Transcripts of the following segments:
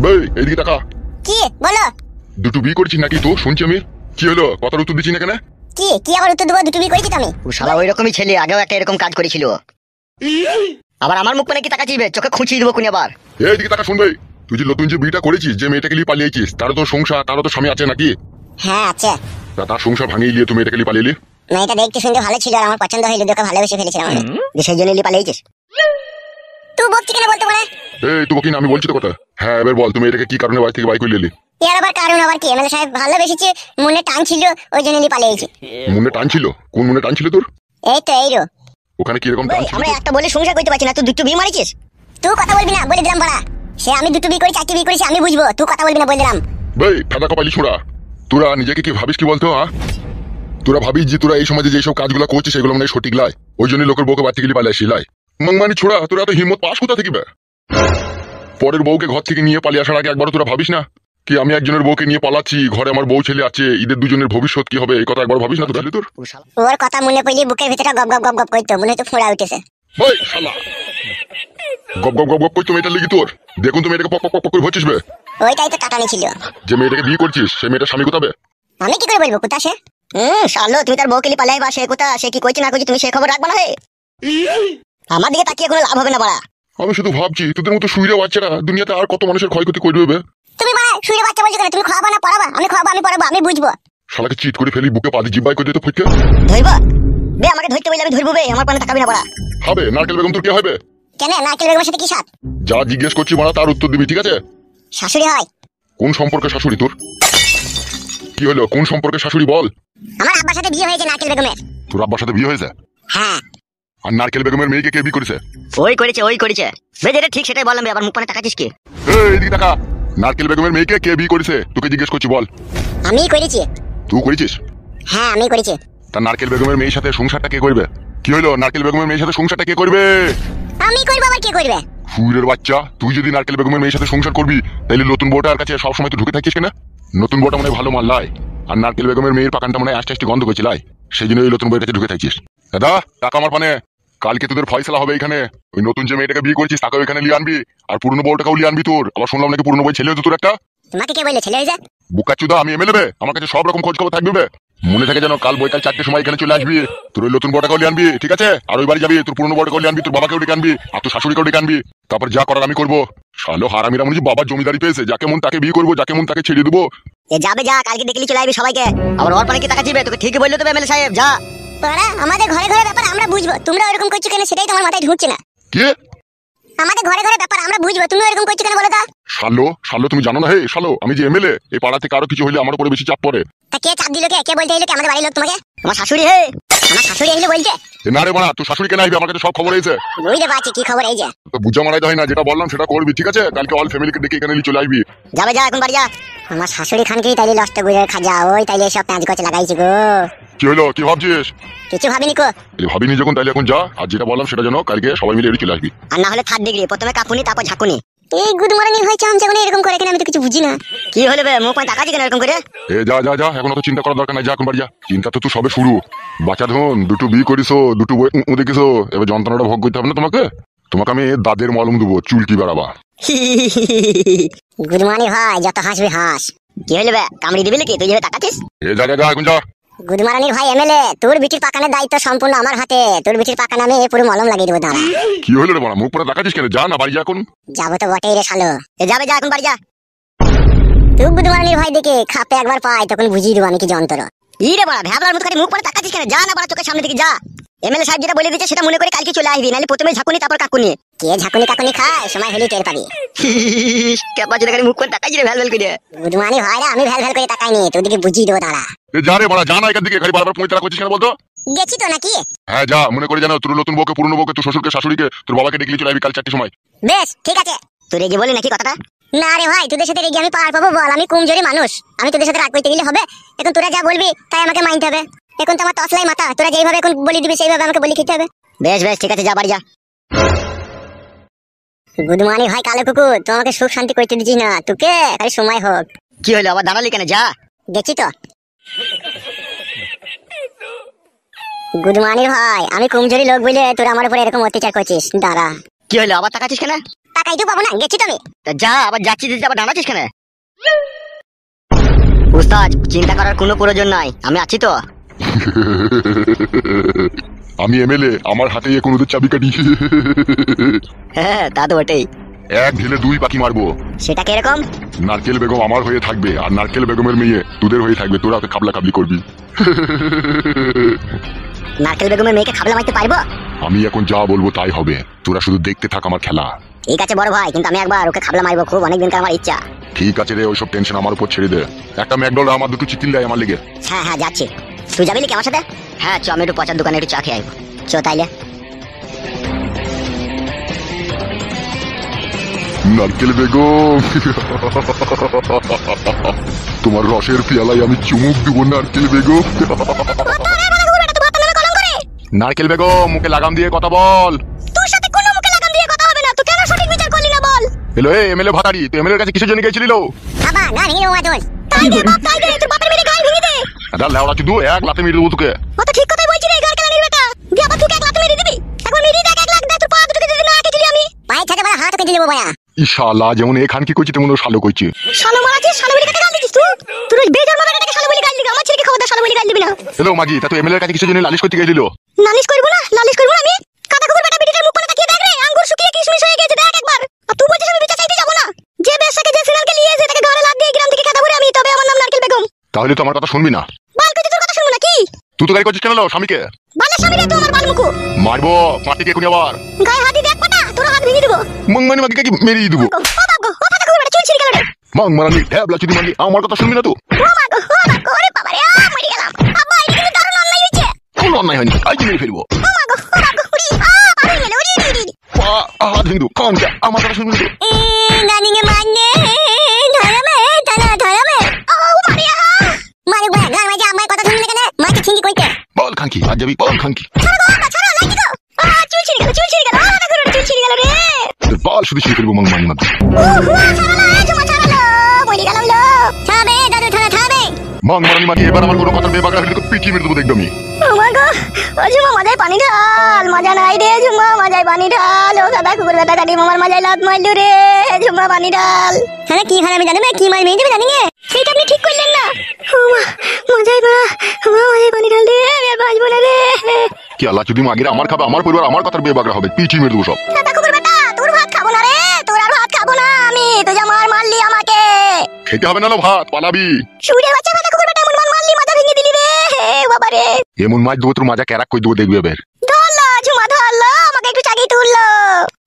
ভাই এইদিকে টাকা। কি বলো? দুটো বিয়ে করেছিস নাকি? তো শুনছি আমি। কি হলো, কথার উত্তর দিচ্ছি না কেন? কি কি আবার উত্তর দেবো? দুটো বিয়ে করেছি তো আমি। ও শালা ওই রকমই ছেলে, আগেও একটা এরকম কাজ করেছিল। আবার আমার মুখ মানে কি তাকাচ্ছিস? চোখে খুঁচিয়ে দেবো কোন আবার। এইদিকে টাকা। শুন ভাই, তুই যে নতুন যে বিয়েটা করেছিস, যে মেয়েটাকে নিয়ে পালিয়েছিস, তারও তো সংসার, তারও তো স্বামী আছে নাকি? হ্যাঁ আছে। তা তার সংসার ভাঙিয়ে নিয়ে তুমি মেয়েটাকে নিয়ে পালিয়ে? মেয়েটা দেখতে শুনতে ভালো ছিল আর আমার পছন্দ হইলো, দেখে ভালোবেসে ফেলেছিলাম আমি। সেই জন্য পালিয়েছিস? তুই বকছি কেন বলতে পারে? এই তুই বকিস না, আমি বলছি তো কথা। হ্যাঁ এবার বল, তুমি এটাকে কি কারণে বাড়ি থেকে বাই করে নিলি? এর আবার কারণ আবার কি? এমএলএ সাহেব ভালোবেসেছে, মনে টান ছিল, ওই জন্য নিয়ে পালিয়েছি। মনে টান ছিল? কোন মনে টান ছিল তোর? এই তো এইরো। ওখানে কি রকম টান ছিল? আমরা একটা বলে সংসার করতে পারছি না, তুই দুটো বিয়ে মারিছিস? তুই কথা বলবি না, বলে দিলাম বড়া। সে আমি দুটো বিয়ে করি, চারটি বিয়ে করেছি, আমি বুঝবো। তুই কথা বলবি না, বলে দিলাম। ভাই ফাঁদা কপালি ছোড়া, তোরা নিজেকে কি ভাবিস কি বলতো? হ্যাঁ, তোরা ভাবিস যে তোরা এই সমাজে যেসব কাজগুলো করছিস সেগুলো মানে সঠিক লাই, ওই জন্য লোকের বউকে বাড়ি থেকে নিয়ে পালিয়ে আসি লাই। মাংমানি ছোড়া, তোরা তো হিম্মত পাস কোথা থেকে? পরের বউকে ঘর থেকে নিয়ে পালিয়ে আসার আগে একবারও তোরা ভাবিস না কি আমি একজনের বউকে নিয়ে পালাচ্ছি, ঘরে আমার বউ ছেলে আছে, ঈদের দুজনের ভবিষ্যৎ কি হবে, এই কথা একবার ভাবিস না তোরা? তোর ওর কথা মনে পড়লে বুকের ভিতরে গপ গপ গপ গপ করতো, মনে হতো ফোঁড়া উঠেছে। ভাই শালা, গপ গপ গপ গপ করতো মেয়েটার লেগে তোর? দেখুন তুমি এটাকে পক পক পক করে ভরছিস বে। ওইটাই তো কাটানি ছিল। যে মেয়েটাকে বিয়ে করছিস সেই মেয়েটার স্বামী কোথাবে? আমি কি করে বলবো কোথা সে? শালো তুমি তার বউকে নিয়ে পালাই বা সে কোথা, সে কি করছে না করছে তুমি সে খবর রাখবা না? হে আমার দিকে তাকিয়ে কোনো লাভ হবে না বাড়া। আমি শুধু ভাবছি তোদের মতো শুইরে বাচ্চারা দুনিয়াতে আর কত মানুষের ক্ষয়ক্ষতি করবে বে। তুমি বাড়া শুয়ে বাচ্চা বলছো কেন? তুমি খাওয়াবা না পড়াবা? আমি খাওয়াবো, আমি পড়াবো, আমি বুঝবো। শালাকে চিট করে ফেলি, বুকে পাদি জিব্বাই করে দিতে ফুটকে ধরবা বে, আমাকে ধরতে বললে আমি ধরবো বে, আমার পানে তাকাবি না বাড়া। হবে। নারকেল বেগম তোর কে হবে? কেন নারকেল বেগমের সাথে কি সাথ? যা জিজ্ঞেস করছি মারা তার উত্তর দিবি, ঠিক আছে? শাশুড়ি হয়। কোন সম্পর্কে শাশুড়ি তোর? কি হলো, কোন সম্পর্কে শাশুড়ি বল? আমার আব্বার সাথে বিয়ে হয়েছে নারকেল বেগমের। তোর আব্বার সাথে বিয়ে হয়েছে? হ্যাঁ। আর নারকেল বেগমের মেয়েকে কে বিয়ে করেছে? ওই করেছে ওই করেছে বে, যেটা ঠিক সেটাই বললাম বে, আবার মুখ পানে তাকাচ্ছিস কি? এইদিকে টাকা। নারকেল বেগমের মেয়েকে কে বিয়ে করেছে তোকে জিজ্ঞেস করছি, বল। আমি করেছি। তুই করেছিস? হ্যাঁ আমি করেছি। তা নারকেল বেগমের মেয়ের সাথে সংসারটা কে করবে? কি হলো, নারকেল বেগমের মেয়ের সাথে সংসারটা কে করবে? আমি করবো, আবার কে করবে? ফুলের বাচ্চা, তুই যদি নারকেল বেগমের মেয়ের সাথে সংসার করবি তাহলে নতুন বউটার কাছে সবসময় তো ঢুকে থাকিস কেন? নতুন বউটা মনে ভালো মাল লাই, আর নারকেল বেগমের মেয়ের পাকানটা মনে আস্তে আস্তে গন্ধ করছে লাই, সেই জন্য ওই নতুন বউয়ের কাছে ঢুকে থাকিস। দাদা টাকা আমার পানে, কালকে তোদের ফয়সালা হবে এখানে। ওই নতুন যে মেয়েটাকে বিয়ে করছিস তাকেও এখানে লিয়ে আনবি, আর পুরনো বউটাকেও লিয়ে আনবি। তোর আবার শুনলাম নাকি পুরনো বউ ছেলে হতো তোর একটা। তোমাকে কে বললে ছেলে হয়ে যা? বুকাচুদা, আমি এমএলএ, আমার কাছে সব রকম খোঁজ খবর থাকবে বে। মনে থাকে যেন কাল বৈকাল 4টের সময় এখানে চলে আসবি। তোর ওই নতুন বউটাকেও লিয়ে আনবি, ঠিক আছে? আর ওই বাড়ি যাবি, তোর পুরনো বউটাকেও লিয়ে আনবি, তোর বাবাকেও ডেকে আনবি, আর তোর শাশুড়িকেও ডেকে আনবি। তারপর যা করার আমি করবো। শালো হারামিরা মনে হচ্ছে বাবার জমিদারি পেয়েছে, যাকে মন তাকে বিয়ে করবো, যাকে মন তাকে ছেড়ে দেবো। এ যাবে যা, কালকে দেখলি চলে আসবি সবাইকে। আবার ওর পানে কি তাকাচ্ছিস বে? তোকে ঠিকই বললো তো এমএলএ সাহেব, যা। তোরা আমাদের ঘরে ঘরে ব্যাপার আমরা বুঝবো, তোমরা এরকম করছো কেন সেটাই তোমার মাথায় ঢুকছে না। কে? আমাদের ঘরে ঘরে ব্যাপার আমরা বুঝবো, তুমি এরকম করছো কেন বলো তো? শালো শালো তুমি জানো না হে শালো, আমি যে এমএলএ, এই পাড়া থেকে আরো কিছু হলে আমার উপরে বেশি চাপ পড়ে। তা কে চাপ দিল? কে বলতে এলো? কে আমাদের বাড়ির লোক তোমাকে? আমার শাশুড়ি হে। আমার শাশুড়ি এলো বলছে? না রে বানা, তোর শাশুড়ি কেন আসবে? আমার কাছে সব খবর হয়েছে। বুঝতে পারছি কি খবর। এই যে তো বুঝা মারাই হয় না, যেটা বললাম সেটা করবি, ঠিক আছে? কালকে অল ফ্যামিলিকে ডেকে এখানে নিয়ে চলে আসবি। যাবে যা, এখন বাড়ি যা। আমার শাশুড়ি খানকেই তাইলে লষ্ট গুড়ের খাজা, ওই তাইলে সব প্যাঁচ গছ লাগাইছি গো। কি হলো, কি ভাবছিস? কিছু ভাবিনি কো। ভাবিনি যখন তাইলে এখন যা, আর যেটা বললাম সেটা যেন কালকে সবাই মিলে এড়িয়ে চলে আসবি। আর না হলে 3rd ডিগ্রি, প্রথমে কাপুনি তারপর ঝাঁকুনি। এই গুদমারানি হয়েছে আমি যখন এরকম করে, কেন আমি তো কিছু বুঝি না। কি হলে বে, মুখ পানে তাকাচ্ছিস কেন এরকম করে? এ যা যা যা, এখন অত চিন্তা করার দরকার নাই, যা এখন বাড়ি যা। চিন্তা তো তুই সবে শুরু। বাচ্চা ধন, দুটো বিয়ে করিস, দুটো বই দেখিস, এবার যন্ত্রণাটা ভোগ করতে হবে না তোমাকে? তোমাকে আমি দাদের মলম দেবো, চুল কি বেড়াবা। গুদমানি ভাই যত হাসবি হাস। কি হলে বে, কামড়ি দিবি নাকি? তুই যাবে তাকাচ্ছিস? এ যা যা যা, এখন যা। গুদমারানির ভাই এমএলএ, তোর বিটির পাকানের দায়িত্ব সম্পূর্ণ আমার হাতে। তোর বিটির পাকানে আমি পুরো মলম লাগিয়ে দেবো, দাঁড়া। কি হলো রে বাড়া, মুখ পরে তাকাচ্ছিস কেন? যা না বাড়ি যা এখন। যাবো তো বটেই রে শালো। এ যাবে যা, এখন বাড়ি যা। তুই গুদমারানির ভাই দেখে খাপে একবার পাই তখন বুঝিয়ে দেবো আমি কি যন্ত্র। রে বাড়া, ভ্যাবলার মতো করে মুখ পরে তাকাচ্ছিস কেন? যা না বাড়া, চোখের সামনে দিকে যা। এমএলএ সাহেব যেটা বলে দিচ্ছে সেটা মনে করে কালকে চলে আসবি, নাহলে প্রথমে ঝাঁকুনি তারপর কাকুনি। কে ঝাঁকুনি কাকুনি খায় সময় হলেই টের পাবি। কেপা যেটা মুখ করে তাকাচ্ছিস রে ভ্যাল ভ্যাল করে। গুদমানি ভাইরা আমি ভ্যাল ভ্যাল করে তাকাইনি, তোদেরকে বুঝিয়ে দেবো, দাঁড়া। এ যা রে বাড়া, যা না এখান থেকে, খালি বারবার পঁয়তারা করছিস কেন বলতো? গেছি তো নাকি? হ্যাঁ যা, মনে করে জানো তোর নতুন বউকে, পুরনো বউকে, তোর শ্বশুরকে, শাশুড়িকে, তোর বাবাকে ডেকে চলে আসবি কাল 4টের সময়। বেশ ঠিক আছে। তুই রেগে বলি নাকি কথাটা? না রে ভাই, তোদের সাথে রেগে আমি পার পাবো বল? আমি কমজোরি মানুষ, আমি তোদের সাথে রাগ করতে গেলে হবে? এখন তোরা যা বলবি তাই আমাকে মানতে হবে। এখন তো আমার তসলাই মাথা, তোরা যেইভাবে এখন বলি দিবি সেইভাবে আমাকে বলি খেতে হবে। বেশ বেশ ঠিক আছে, যা বাড়ি যা। গুদমানি ভাই কালো কুকুর, তোমাকে সুখ শান্তি করতে দিচ্ছি না, তোকে খালি সময় হোক। কি হলো আবার দাঁড়ালি কেন? যা। গেছি তো। গুদমানি ভাই আমি কমজোরি লোক বলে তোরা আমার উপরে এরকম অত্যাচার করছিস, দাঁড়া। কি হলো আবার তাকাচ্ছিস কেন? টাকাই তো পাবো না, গেছি তো আমি। তা যা, আবার যাচ্ছি দিতে আবার দাঁড়াচ্ছিস কেন? উস্তাদ, চিন্তা করার কোনো প্রয়োজন নাই, আমি আছি তো। আমি এমএলএ, আমার হাতে এখন ওদের চাবিকাঠি। হ্যাঁ তা তো বটেই। এক ঢিলে দুই পাখি মারবো। সেটা কিরকম? নারকেল বেগম আমার হয়ে থাকবে, আর নারকেল বেগমের মেয়ে তোদের হয়ে থাকবে, তোরা ওকে খাবলা খাবলি করবি। নারকেল বেগমের মেয়েকে খাবলা মারতে পারবো? আমি এখন যা বলবো তাই হবে, তোরা শুধু দেখতে থাক আমার খেলা। ঠিক আছে বড় ভাই, কিন্তু আমি একবার ওকে খাবলা মারবো, খুব অনেকদিনকার আমার ইচ্ছা। ঠিক আছে রে, ওইসব টেনশন আমার উপর ছেড়ে দে। একটা ম্যাকডোনাল্ড আমার দুটো চিকেন দেয় আমার লেগে। হ্যাঁ হ্যাঁ যাচ্ছি। তুই যাবি নাকি আমার সাথে? হ্যাঁ চ, আমি একটু পচার দোকানে একটু চা খেয়ে আসবো। চ তাইলে। নারকেল বেগম, তোমার রসের পেয়ালায় আমি চুমুক দিব নারকেল বেগম। নারকেল বেগম, মুখে লাগাম দিয়ে কথা বল। তোর সাথে কোনো মুখে লাগাম দিয়ে কথা হবে না, তুই কেন সঠিক বিচার করলি না বল? হ্যালো এমএলএ ভাতারি, তুই এমএলএর কাছে কিসের জন্য গেছিলি? বাবা না ভেঙে দেবো তোর। তাই দে বাপ, তাই দে, তোর বাপের মেরে গাল ভেঙে দে। আদা লেওড়া চুদু, এক লাতে মেরে দেবো তোকে। ও তো ঠিক কথাই বলছি রে, গাল কেলানির বেটা। দিয়ে আবার তুই এক লাত মেরে দিবি। একবার মেরে দেখ, এক লাখ দে, তোর পা দুটোকে যদি না কেটে আমি পায়ে ছাতে বড় হাত কেটে দেবো ভাইয়া। ইশালা, যেমন এখান কি করছি তেমন ও শালো করছে। শালো মারাছিস, শালো বলে কাকে গাল দিছিস তুই? তোর ওই বেজন্মা বেটাটাকে শালো বলে গাল দিবি? আমার ছেলেকে খবরদার শালো বলে গাল দিবি না। হ্যালো মাগি, তা তুই এমএলএর কাছে কিসের জন্য নালিশ করতে গেছিল? নালিশ করবো না, নালিশ করবো না আমি? কাদা কুকুর বেটা বেটিটার মুখ করে তাকিয়ে দেখ রে, আঙ্গুর শুকিয়ে কিশমিশ হয়ে গেছে, দেখ একবার। আর তুই বলছিস আমি বিচার চাইতে যাবো না? যে বেশাকে যে সিনালকে নিয়ে এসে তাকে ঘরে লাদ দিয়ে গ্রাম থেকে খেদা ভরে আমি, তবে আমার নাম নারকেল বেগম। তাহলে তো আমার কথা শুনবি না। বাল কইতে তোর কথা শুনবো না কি? তুই তো গাড়ি করছিস কেন স্বামীকে? বালের স্বামী রে তুই, আমার বাল মুকু। মারবো মারতে গিয়ে আবার গায়ে হাতি দেখ পাটা, তোর হাত ভেঙে দেবো। মংমানি মাগিকে কি মেরিয়ে দেবো? ও বাবা, ও ফাটা কুকুর বেটা চুল ছিঁড়ে গেল রে। মাংমারানি ঢ্যাবলা চুদি মাগি, আমার কথা শুনবি না তুই? ও মা গো, ও মা গো, ওরে বাবা রে, মরে গেলাম। আব্বা এটা কিন্তু দারুণ অন্যায় হয়েছে। কোনো অন্যায় হয়নি, আজ মেরে ফেলবো। ও মা গো, ও মা গো, উড়ি পা ভেঙে গেল, উড়ি উড়ি। হাত ভেঙে দেবো, কান যা, আমার কথা শুনবি না তুই? নানিকে মারনে ধরামে টানা ধরামে। ও মারে মারে ভাই গান মাঝে আমার কথা শুনলে কেন? মাকে ছিঙ্কি কইতে। বল খানকি, আজ যাবি বল খানকি। ছাড়ো গো, বাবা, ছাড়ো, লাগি গো। চুল ছিঁড়ে গেল, চুল ছিঁড়ে গেল, ফাটা কুকুর চুল ছিঁড়ে গেল রে। তোর বল শুধু শুরু করবো মাংমানি মাগি। ছাড়ালো, ঝুমা ছাড়ালো, মরে গেলাম লো। থামে দাদু, থামে। মাংমারানি মাগি, এবার আমার কোনো কথা বেবাগড়া হলে তোকে পিটিয়ে মেরে দেবো দেখবি আমি। ও মা গো, ও ঝুমা মাজায় পানি ঢাল, মজা নাই রে ঝুমা, মাজায় পানি ঢাল। ও কাদা কুকুর বেটা কাটি মামার মাজায় লাত মারলো রে, ঝুমা পানি ঢাল। তাহলে কি হয় আমি জানি না, কি মার মেয়ে দেবে জানি না। সেইটা আপনি ঠিক করলেন না। ও মা, মাজায় মা, মাজায় পানি ঢাল রে, আমি আর বাঁচবো না রে। কি আল্লাহ চুদি মাগিরা, আমার খাবে, আমার পরিবার আমার কথার বেবাগড়া হবে, পিটিয়ে মেরে দেবো সব। কাদা কুকুর বেটা, তোর ভাত খাবো না রে, তোর আর ভাত খাবো না আমি। তুই যা মারলি আমাকে। খেতে হবে না ভাত, পালাবি। শুয়ে বাচ্চা কাদা কুকুর বেটা, এমন মারলি, মাজা ভেঙে দিলি রে, বাবা রে। এমন মাছ দেবো তোর মাজা ক্যারাক করে দেবো দেখবি এবার। ধরলো ঝুমা, ধরলো আমাকে, একটু চাগিয়ে তুললো।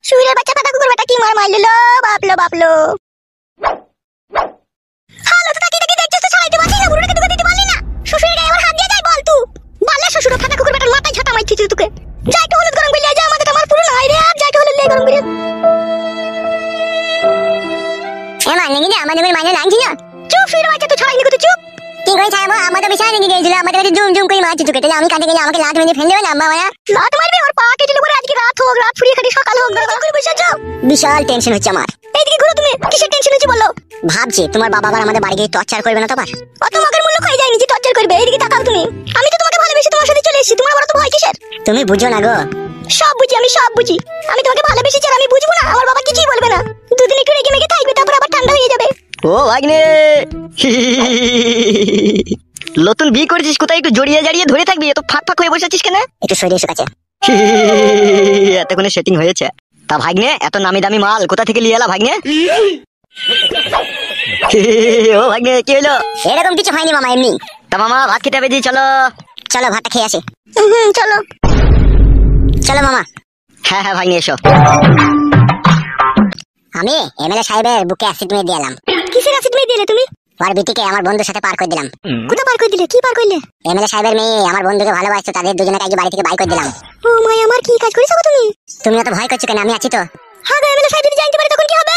শুয়ে বাচ্চা কাদা কুকুর বেটা কি মার মারলো, বাপলো বাপলো। হালো তো তাকিয়ে তাকিয়ে দেখছিস তো, ছাড়াইতে পারছিস না, বুড়োটাকে দুটো দিতে পারলি না। শ্বশুরের গায়ে আমার হাত দিয়ে যায় বল তুই? বালে শ্বশুর ফাটা কুকুর বেটার মাথায় ঝাঁটা মারছিস তোকে। যাই একটু হলুদ গরম করলে, যা আমাদের আমার পুরো নাই রে, আর যাই একটু হলুদ লে গরম করে। এ মানে কি আমাদের মানে নাকি না? চুপ, শুয়ে বাচ্চা তুই ছাড়াইনি কত, চুপ। কি করে ছাড়বো? আমাদের বিছানা নিয়ে গিয়েছিল, আমাদের কাছে জুম জুম করে মারছে চুকে, তাহলে আমি কাটে গেলে আমাকে লাত মেরে ফেলে দেবে না আম্মা মারা? লাত মারবি, ওর পা কেটে নেবো রে, আজকে রাত হোক, রাত ফুরিয়ে খাটি সকাল হোক, দরকার করে বসে আছো। বিশাল টেনশন হচ্ছে আমার। এইদিকে ঘুরো তুমি, কিসের টেনশন হচ্ছে বলো? ভাবছি তোমার বাবা আবার আমাদের বাড়ি গিয়ে টর্চার করবে না তো আবার? অত মগের মূল্য খাই যায়নি যে টর্চার করবে। এইদিকে তাকাও তুমি, আমি তো তোমাকে ভালোবেসে তোমার সাথে চলে এসেছি, তোমার আবার তো ভয় কিসের? তুমি বুঝো না গো। সব বুঝি, আমি সব বুঝি। আমি তোমাকে ভালোবেসেছি আর আমি বুঝবো না? আমার বাবা কিছুই বলবে না, দুদিন একটু রেগে মেগে থাকবে, তারপর আবার ঠান্ডা হয়ে যাবে। ও ভাগ্নে, নতুন বিয়ে করেছিস, কোথায় একটু জড়িয়ে জড়িয়ে ধরে থাকবি, এত ফাঁক ফাঁক হয়ে বসে আছিস কেন? একটু শরীর এসে কাছে। এতক্ষণে সেটিং হয়েছে। তা ভাগ্নে, এত নামি দামি মাল কোথা থেকে নিয়ে এলা ভাগ্নে? ও ভাগ্নে, কি হলো? এরকম কিছু হয়নি মামা, এমনি। তা মামা ভাত খেতে হবে, চলো। চলো ভাতটা খেয়ে আসি। চলো চলো মামা। হ্যাঁ হ্যাঁ ভাগ্নে, এসো। আমি এমএলএ সাহেবের বুকে অ্যাসিড মেরে দিলাম। কিসের অ্যাসিড মেরে দিলে তুমি? আর বিটিকে আমার বন্ধুর সাথে পার করে দিলাম। কোথা পার করে দিলে? কি পার করলে? এমএলএ সাহেবের মেয়ে আমার বন্ধুকে ভালোবাসতো, তাদের দুজনকে আগে বাড়ি থেকে বাই করে দিলাম। ও মাই, আমার কি কাজ করেছো তুমি? তুমি অত ভয় করছো কেন? আমি আছি তো। হ্যাঁ গো, এমএলএ সাহেব যদি জানতে পারে তখন কি হবে?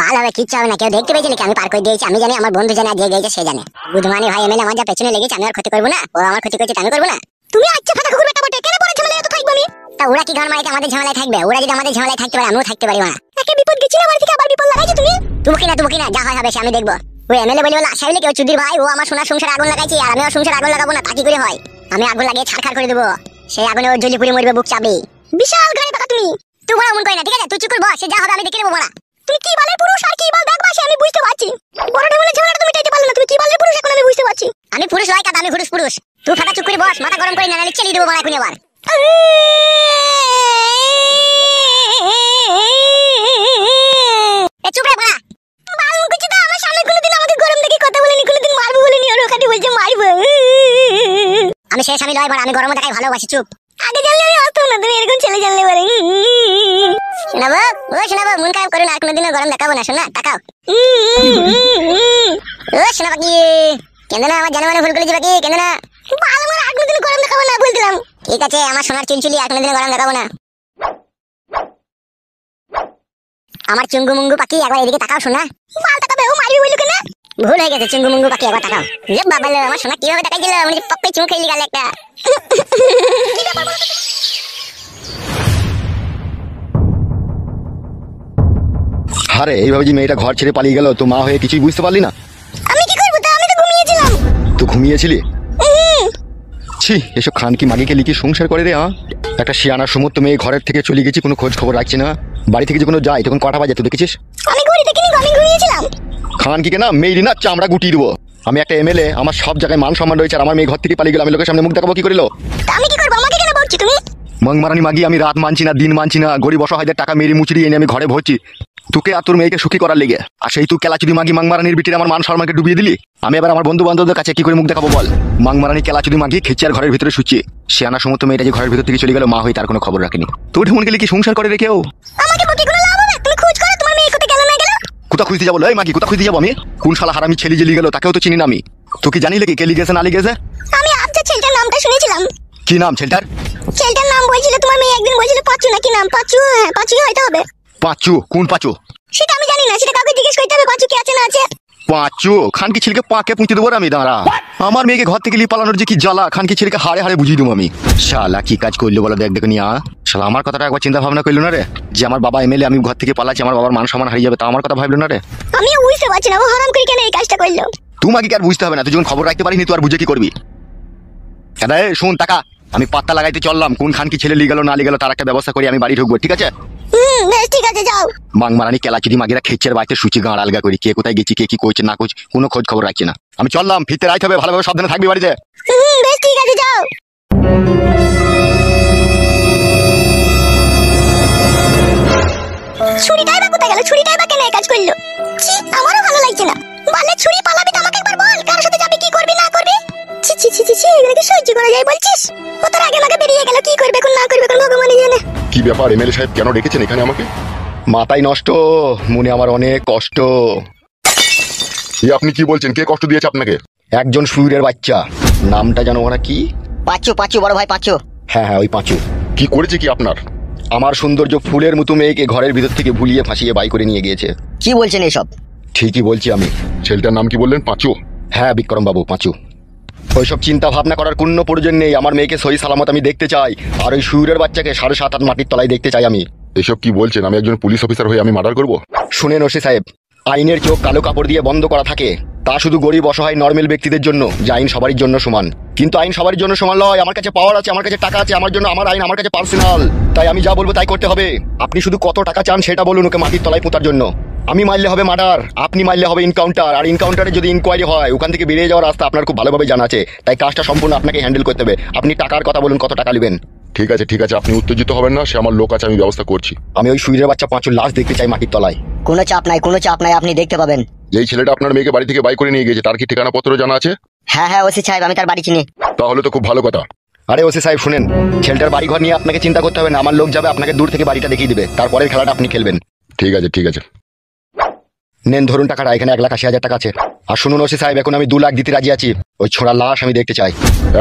ভালো হবে, কিচ্ছু হবে না। কেউ দেখতে পেয়েছিল কি আমি পার করে দিয়েছি? আমি জানি, আমার বন্ধু জানে, আর যে গেছে সে জানে। বুধমানি ভাই এমএলএ আমার যা পেছনে লেগেছে, আমি আর ক্ষতি করবো না। ও আমার ক্ষতি করেছে, আমি করবো না? তুমি আচ্ছা ফাটা কুকুর বেটা বটে, কেন পরে ঝামেলায় এত থাকবো আমি? তা ওরা কি ঘর মারিতে আমাদের ঝামেলায় থাকবে? ওরা যদি আমাদের ঝামেলায় থাকতে পারে, আমিও থাকতে পারি না। একে বিপদ গেছি না, বাড়ি থেকে আবার বিপদ লাগাইছো তুমি। তুমি কি না, যা হয় হবে সে আমি দেখবো। ওই এমএলএ বলে বলে আশা হইলে কেউ চুদির ভাই, ও আমার সোনার সংসারে আগুন লাগাইছে, আর আমি ওর সংসারে আগুন লাগাবো না, তা কি করে হয়? আমি আগুন লাগিয়ে ছাড়খাড় করে দেবো, সেই আগুনে ওর জ্বলি পুড়ে মরবে, বুক চাপবে। বিশাল গাড়ি পাকা তুমি। তুই বড় মন কই না, ঠিক আছে? তুই চুপ করে বস, সে যা হবে আমি দেখে নেবো বড়া। তুমি কি বালের পুরুষ আর কি বাল দেখবা সে আমি বুঝতে পারছি। বড় ঢেমলে ঝগড়াটা তুমি মিটাইতে পারলে না, তুমি কি বালের পুরুষ এখন আমি বুঝতে পারছি। আমি পুরুষ লয় কাদা, আমি পুরুষ। তুই ফাটা চুপ করে বস, মাথা গরম করে না, নাহলে চালিয়ে দেবো বড়া এখন আবার। এ চুপ রে বড়া। বাল মুকুচি দা আমার সামনে কোনোদিন আমাকে গরম দেখে কথা বলেনি, কোনোদিন মারবো বলেনি, আর ওখানে বলছে মারবো। আমি শেষ, আমি লয় বড়া, আমি গরম দেখাই ভালোবাসি, চুপ। আগে জানলে আমি আসতাম না, তুমি এরকম ছেলে জানলে পারে। শোনাবো ও শোনাবো, মন খারাপ করো না, আর কোনোদিনও গরম দেখাবো না, শোনা তাকাও। ও শোনাবো কি কেন না, আমার জানা মানে ভুল করে যাবে কি কেন না। বাল আমার আর কোনোদিন গরম দেখাবো না বলছিলাম। ঠিক আছে আমার সোনার চুলচুলি, আর কোনোদিনও গরম দেখাবো না। আমার চুঙ্গু মুঙ্গু পাখি একবার এদিকে তাকাও শোনা। বাল তাকাবে, ও মারবি বললো কেন? ভুল হয়ে গেছে, চুঙ্গু মুঙ্গু পাখি একবার তাকাও। এ বাবা লো, আমার সোনা কিভাবে তাকাই দিল, মানে পপ্পে চুমু খেয়ে গেল একটা। আরে এইভাবে যে মেয়েটা ঘর ছেড়ে পালিয়ে গেল, তো মা হয়ে কিছুই বুঝতে পারলি না? আমি কি করবো তা, আমি তো ঘুমিয়েছিলাম। তো ঘুমিয়েছিলি? ছি, এসব খান কি মাগিকে লিখে সংসার করে রে। একটা শিয়ানা সমস্ত মেয়ে ঘরের থেকে চলে গেছি, কোনো খোঁজ খবর রাখছি না। বাড়ি থেকে যখন যাই তখন কটা বাজে তুই দেখেছিস? আমি ঘড়ি দেখিনি, আমি ঘুমিয়েছিলাম। খান কি না মেয়েরই না চামড়া গুটিয়ে দেবো। আমি একটা এমএলএ, আমার সব জায়গায় মান সম্মান রয়েছে, আর আমার মেয়ে ঘর থেকে পালিয়ে গেল, আমি লোকের সামনে মুখ দেখাবো কি করিল? তা আমি কি করবো, আমাকে কেন বলছি তুমি? মংমারানি মাগি, আমি রাত মানছি না, দিন মানছি না, গরিব অসহায়দের টাকা মেরি মুচড়ি এনে আমি ঘরে ভরছি তোকে আর তোর মেয়েকে সুখী করার লেগে। আর সেই তুই কেলাচুদি মাগি মাংমারানির বিটির আমার মান সম্মানকে ডুবিয়ে দিলি। আমি এবার আমার বন্ধু বান্ধবদের কাছে কি করে মুখ দেখাবো বল? মাংমারানি কেলাচুদি মাগি খেচিয়ার ঘরের ভিতরে শুচ্ছে। শিয়ানা সমস্ত মেয়েটা যে ঘরের ভিতর থেকে চলে গেল, মা হয়ে তার কোনো খবর রাখেনি। তোর ঢেমন গেলে কি সংসার করে রেখেও? আমাকে বকে কোনো লাভ হবে? তুমি খোঁজ করো তোমার মেয়ে কোথায় গেল না গেল। কোথা খুঁজতে যাবো? এই মাগি কোথা খুঁজতে যাবো আমি? কোন শালা হারামি ছেলে জেলি গেল, তাকেও তো চিনি না আমি। তুই কি জানি কি কে লিগেছে না লিগেছে? আমি আবজা ছেলেটার নামটা শুনেছিলাম। কি নাম ছেলেটার? ছেলেটার নাম বলছিল তোমার মেয়ে একদিন বলছিল পাঁচু নাকি নাম, পাঁচু। হ্যাঁ পাঁচুই হয়তো হবে। পাঁচু? কোন পাঁচু? সেটা আমি জানি না, সেটা কাউকে জিজ্ঞেস করতে হবে পাঁচু কি আছে না আছে। পাঁচু? খানকি ছেলেকে পাকে পুঁতে দেবো আমি, দাঁড়া। আমার মেয়েকে ঘর থেকে পালানোর যে কি জ্বালা, খানকি ছেলেকে হাড়ে হাড়ে বুঝিয়ে দেবো আমি। শালা কি কাজ করলো বলো দেখ দেখো নিয়া। শালা আমার কথাটা একবার চিন্তা ভাবনা করলো না রে, যে আমার বাবা এমএলএ, আমি ঘর থেকে পালাচ্ছি, আমার বাবার মান সম্মান হারিয়ে যাবে, তা আমার কথা ভাবলো না রে। আমিও বুঝতে পারছি না ও হারাম করে কেন এই কাজটা করলো। তুই মাকে আর বুঝতে হবে না, তুই যখন খবর রাখতে পারিনি তুই আর বুঝে কি করবি? দাদা শোন টাকা, আমি পাত্তা লাগাইতে চললাম, কোন খানকি ছেলে লিয়ে গেল না লিয়ে গেল তার একটা ব্যবস্থা করে আমি বাড়ি ঢুকবো, ঠিক আছে? বেশ ঠিক আছে যাও। মাংমারানি কেলাচুরি মাগিরা খেচ্ছের বাড়িতে সুচি গাঁড় আলগা করি, কে কোথায় গেছি কে কি করছে না করছে কোনো খোঁজ খবর রাখছি না। আমি চললাম, ফিরতে রাইতে হবে, ভালোভাবে সাবধানে থাকবি বাড়িতে। বেশ ঠিক আছে যাও। ছুরিটাই বা কোথায় গেল, ছুরিটাই বা কেন এই কাজ করলো? ছি, আমারও ভালো লাগছে না। বলে ছুরি পালাবি তো আমাকে একবার বল, কার সাথে যাবি কি করবি না করবি। ছি ছি ছি ছি, এগুলো কি সহ্য করা যায় বলছিস? ও তোর আগে আমাকে বেরিয়ে গেল, কি করবে কোন না করবে কোন ভগবানই জানে। কি ব্যাপার এমএলএ সাহেব, কেন রেখেছেন এখানে আমাকে? মাথায় নষ্ট, মনে আমার অনেক কষ্ট। এই আপনি কি বলছেন? কে কষ্ট দিয়েছে আপনাকে? একজন সুরের বাচ্চা, নামটা জানো ওরা কি? পাঁচু, পাঁচু বড় ভাই পাঁচু। হ্যাঁ হ্যাঁ ওই পাঁচু। কি করেছে কি আপনার? আমার সৌন্দর্য ফুলের মতো মেয়েকে ঘরের ভিতর থেকে ভুলিয়ে ফাঁসিয়ে বাই করে নিয়ে গিয়েছে। কি বলছেন এসব? ঠিকই বলছি আমি। ছেলেটার নাম কি বললেন? পাঁচু? হ্যাঁ বিক্রম বাবু, পাঁচু। ওইসব চিন্তা ভাবনা করার কোনো প্রয়োজন নেই, আমার মেয়েকে সহি সালামত আমি দেখতে চাই, আর ওই সুরের বাচ্চাকে 7.5 মাটির তলায় দেখতে চাই আমি। এসব কি বলছেন? আমি একজন পুলিশ অফিসার হয়ে আমি মার্ডার করব? শুনেন ওসি সাহেব, আইনের চোখ কালো কাপড় দিয়ে বন্ধ করা থাকে, তা শুধু গরিব অসহায় নর্মাল ব্যক্তিদের জন্য, যে আইন সবারই জন্য সমান। কিন্তু আইন সবার জন্য সমান নয়। আমার কাছে পাওয়ার আছে, আমার কাছে টাকা আছে, আমার জন্য আমার আইন আমার কাছে পার্সোনাল, তাই আমি যা বলবো তাই করতে হবে। আপনি শুধু কত টাকা চান সেটা বলুন ওকে মাটির তলায় পোঁতার জন্য। আমি মারলে হবে মার্ডার, আপনি মারলে হবে ইনকাউন্টার, আর ইনকাউন্টারে যদি ইনকোয়ারি হয় ওখান থেকে বেরিয়ে যাওয়ার রাস্তা আপনার খুব ভালোভাবে জানা আছে, তাই কাজটা সম্পূর্ণ আপনাকে হ্যান্ডেল করতে হবে। আপনি টাকার কথা বলুন, কত টাকা নেবেন? ঠিক আছে ঠিক আছে, আপনি উত্তেজিত হবেন না, সে আমার লোক আছে, আমি ব্যবস্থা করছি। আমি ওই সুইরের বাচ্চা পাঁচুর লাশ দেখতে চাই মাটির তলায়। কোনো চাপ নাই, কোনো চাপ নাই, আপনি দেখতে পাবেন। এই ছেলেটা আপনার মেয়েকে বাড়ি থেকে বাই করে নিয়ে গেছে, তার কি ঠিকানা পত্র জানা আছে? হ্যাঁ হ্যাঁ ওসি সাহেব, আমি তার বাড়ি চিনি। তাহলে তো খুব ভালো কথা। আরে ওসি সাহেব শুনেন, ছেলেটার বাড়ি ঘর নিয়ে আপনাকে চিন্তা করতে হবে না, আমার লোক যাবে আপনাকে দূর থেকে বাড়িটা দেখিয়ে দিবে, তারপরের খেলাটা আপনি খেলবেন। ঠিক আছে ঠিক আছে। নেন ধরুন টাকাটা, এখানে 1,80,000 টাকা আছে। আর শুনুন ওসি সাহেব, এখন আমি 2 লাখ দিতে রাজি আছি, ওই ছোড়া লাশ আমি দেখতে চাই।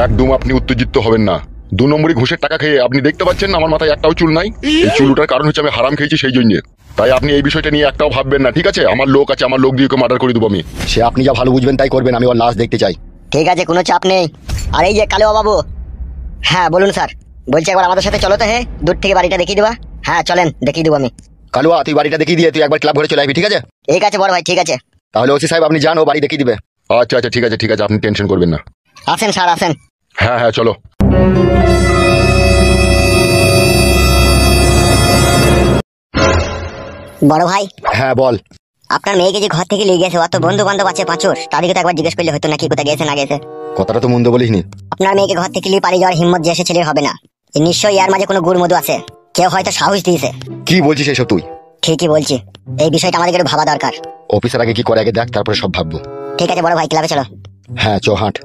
একদম আপনি উত্তেজিত হবেন না। 2 নম্বরই ঘুষের টাকা খেয়ে আপনি দেখতে পাচ্ছেন না আমার মাথায় একটাও চুল নাই। এই চুল ওঠার কারণ হচ্ছে আমি হারাম খেয়েছি সেই জন্য। তাই আপনি এই বিষয়টা নিয়ে একটাও ভাববেন না, ঠিক আছে? আমার লোক আছে, আমার লোক দিয়ে ওকে মার্ডার করে দেবো আমি। সে আপনি যা ভালো বুঝবেন তাই করবেন, আমি ওর লাশ দেখতে চাই। ঠিক আছে, কোনো চাপ নেই। আর এই যে কালো বাবু। হ্যাঁ বলুন স্যার। বলছি একবার আমাদের সাথে চলো তো। হ্যাঁ, দূর থেকে বাড়িটা দেখিয়ে দেবা। হ্যাঁ চলেন, দেখিয়ে দেবো আমি। কালুয়া তুই বাড়িটা দেখিয়ে দিয়ে তুই একবার ক্লাব ঘরে চলে আসবি, ঠিক আছে? ঠিক আছে বড় ভাই, ঠিক আছে। তাহলে ওসি সাহেব আপনি যান, ও বাড়ি দেখিয়ে দিবে। আচ্ছা আচ্ছা ঠিক আছে ঠিক আছে, আপনি টেনশন করবেন না। আসেন স্যার আসেন। হ্যাঁ হ্যাঁ চলো। বড় ভাই, হ্যাঁ বল। আপনার মেয়েকে যে ঘর থেকে নিয়ে গেছে, অত বন্ধু বান্ধব আছে পাঁচুর, তাদেরকে তো একবার জিজ্ঞেস করলে হতো নাকি কোথায় গেছে না গেছে। কথাটা তো মন্দ বলিসনি। আপনার মেয়েকে ঘর থেকে নিয়ে পালিয়ে যাওয়ার হিম্মত যে এসে ছেলের হবে না। এ নিশ্চয়ই এর মাঝে কোনো গুড় মধু আছে, কেউ হয়তো সাহস দিয়েছে। কি বলছিস এসব তুই? ঠিকই বলছি, এই বিষয়টা আমাদের একটু ভাবা দরকার। অফিসার আগে কি করে আগে দেখ, তারপরে সব ভাববো। ঠিক আছে বড় ভাই, ক্লাবে চলো। হ্যাঁ চ হাঁট।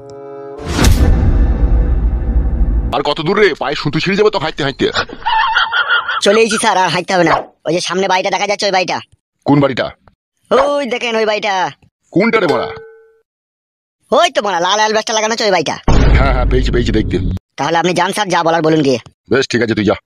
আর কত দূর রে? পায়ে সুতো ছিঁড়ে যাবে তো হাঁটতে হাঁটতে। চলে এসেছি স্যার, আর হাঁটতে হবে না। ওই যে সামনে বাড়িটা দেখা যাচ্ছে, ওই বাড়িটা। কোন বাড়িটা? ওই দেখেন ওই বাড়িটা। কোনটা রে বড়া? ওই তো বড়া লাল অ্যালবাসটা লাগানো আছে ওই বাড়িটা। হ্যাঁ হ্যাঁ, পেয়েছি পেয়েছি দেখতে। তাহলে আপনি যান স্যার, যা বলার বলুন গিয়ে। বেশ ঠিক আছে, তুই যা।